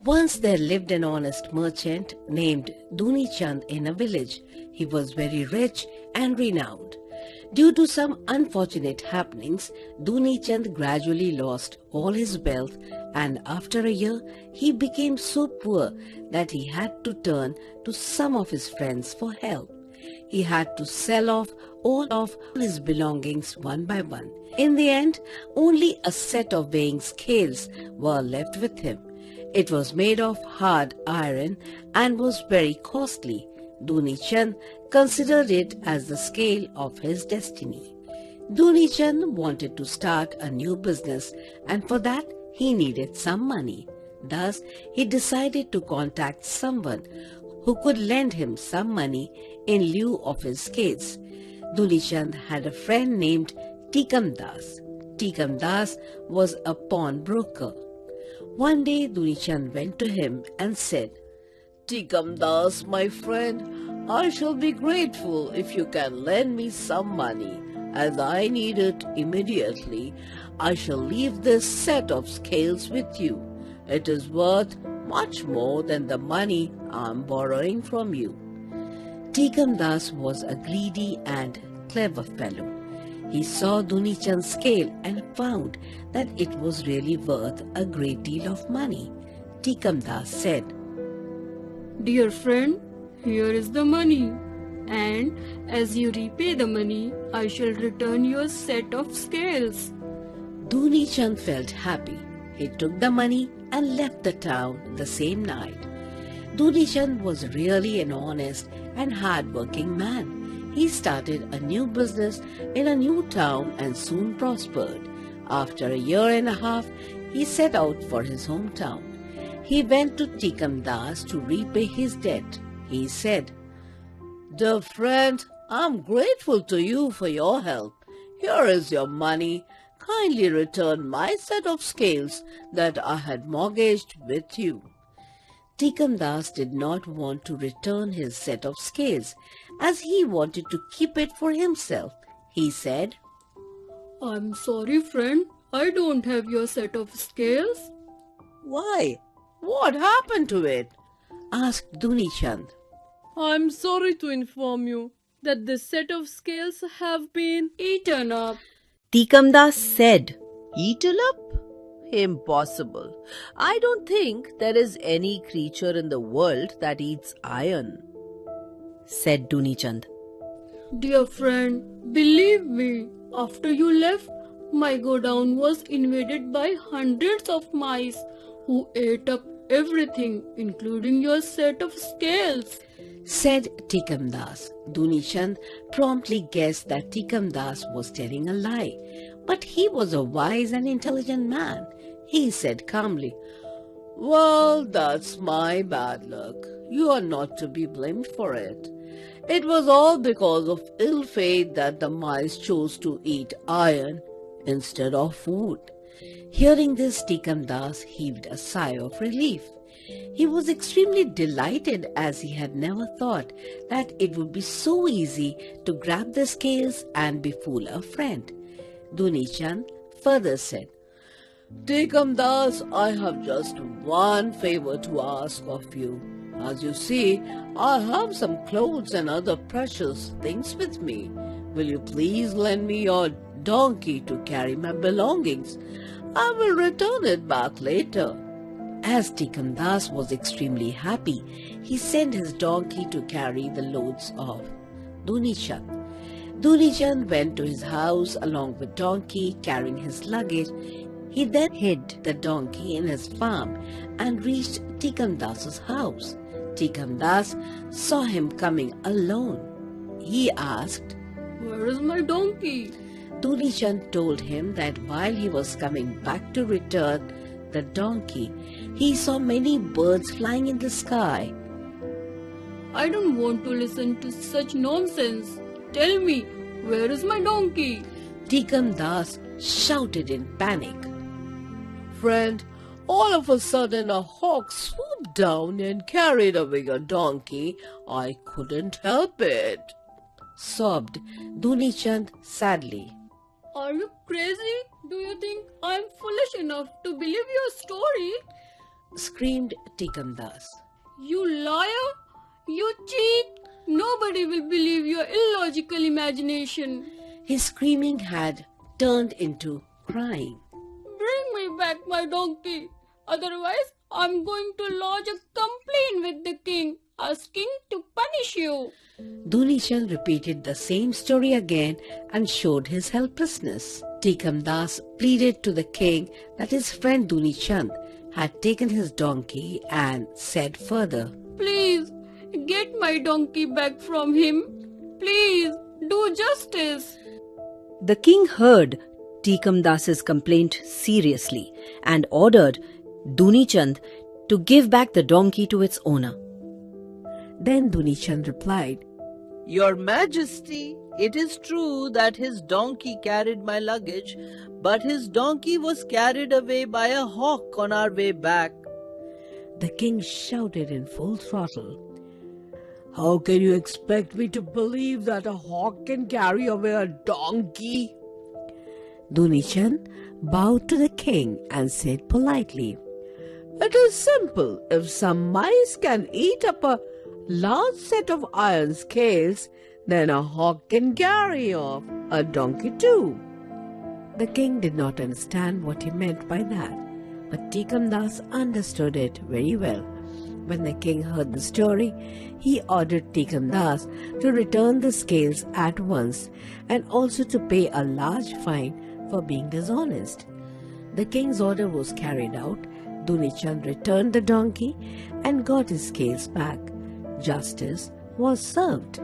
Once there lived an honest merchant named Duni Chand in a village. He was very rich and renowned. Due to some unfortunate happenings, Duni Chand gradually lost all his wealth, and after a year he became so poor that he had to turn to some of his friends for help. He had to sell off all of his belongings one by one. In the end, only a set of weighing scales were left with him. It was made of hard iron and was very costly. Duni Chand considered it as the scale of his destiny. Duni Chand wanted to start a new business, and for that he needed some money. Thus, he decided to contact someone who could lend him some money in lieu of his scales. Duni Chand had a friend named Tikam Das. Tikam Das was a pawnbroker. One day Duni Chand went to him and said, "Tikam Das, my friend, I shall be grateful if you can lend me some money. As I need it immediately, I shall leave this set of scales with you. It is worth much more than the money I am borrowing from you." Tikam Das was a greedy and clever fellow. He saw Duni Chand's scale and found that it was really worth a great deal of money. Tikam Das said, "Dear friend, here is the money, and as you repay the money, I shall return your set of scales." Duni Chand felt happy. He took the money and left the town the same night. Duni Chand was really an honest and hard-working man. He started a new business in a new town and soon prospered. After a year and a half, he set out for his hometown. He went to Tikam Das to repay his debt. He said, "Dear friend, I am grateful to you for your help. Here is your money. Kindly return my set of scales that I had mortgaged with you." Tikam Das did not want to return his set of scales, as he wanted to keep it for himself. He said, "I'm sorry, friend, I don't have your set of scales." "Why? What happened to it?" asked Duni Chand. I'm sorry to inform you that this set of scales have been Eaten up. Tikam Das said, Eaten up? Impossible. I don't think there is any creature in the world that eats iron. said Duni Chand. Dear friend, believe me, after you left, my godown was invaded by hundreds of mice who ate up everything, including your set of scales, said Tikam Das. Duni Chand promptly guessed that Tikam Das was telling a lie, but he was a wise and intelligent man. He said calmly, "Well, that's my bad luck. You are not to be blamed for it. It was all because of ill fate that the mice chose to eat iron instead of food." Hearing this, Tikam Das heaved a sigh of relief. He was extremely delighted, as he had never thought that it would be so easy to grab the scales and befool a friend. Duni Chand further said, "Tikam Das, I have just one favor to ask of you. As you see, I have some clothes and other precious things with me. Will you please lend me your donkey to carry my belongings? I will return it back later." As Tikam Das was extremely happy, he sent his donkey to carry the loads of Duni Chand. Duni Chand went to his house along with donkey carrying his luggage. He then hid the donkey in his farm and reached Tikam Das's house. Tikam Das saw him coming alone. He asked, "Where is my donkey?" Duni Chand told him that while he was coming back to return the donkey, he saw many birds flying in the sky. "I don't want to listen to such nonsense. Tell me, where is my donkey?" Tikam Das shouted in panic. "Friend, all of a sudden a hawk swooped down and carried away your donkey. I couldn't help it," sobbed Duni Chand sadly. "Are you crazy? Do you think I am foolish enough to believe your story?" screamed Tikam Das. You liar! You cheat! Nobody will believe your illogical imagination. His screaming had turned into crying. Bring me back my donkey. Otherwise, I'm going to lodge a complaint with the king, asking to punish you. Duni Chand repeated the same story again and showed his helplessness. Tikam Das pleaded to the king that his friend Duni Chand had taken his donkey and said further, Please, get my donkey back from him. Please, do justice. The king heard Tikam Das's complaint seriously and ordered Duni Chand to give back the donkey to its owner. Then Duni Chand replied, Your Majesty, it is true that his donkey carried my luggage, but his donkey was carried away by a hawk on our way back. The king shouted in full throttle, How can you expect me to believe that a hawk can carry away a donkey? Duni Chand bowed to the king and said politely, It is simple. If some mice can eat up a large set of iron scales, then a hawk can carry off a donkey too. The king did not understand what he meant by that, but Tikam Das understood it very well. When the king heard the story, he ordered Tikam Das to return the scales at once and also to pay a large fine for being dishonest. The king's order was carried out. Duni Chand returned the donkey and got his scales back. Justice was served.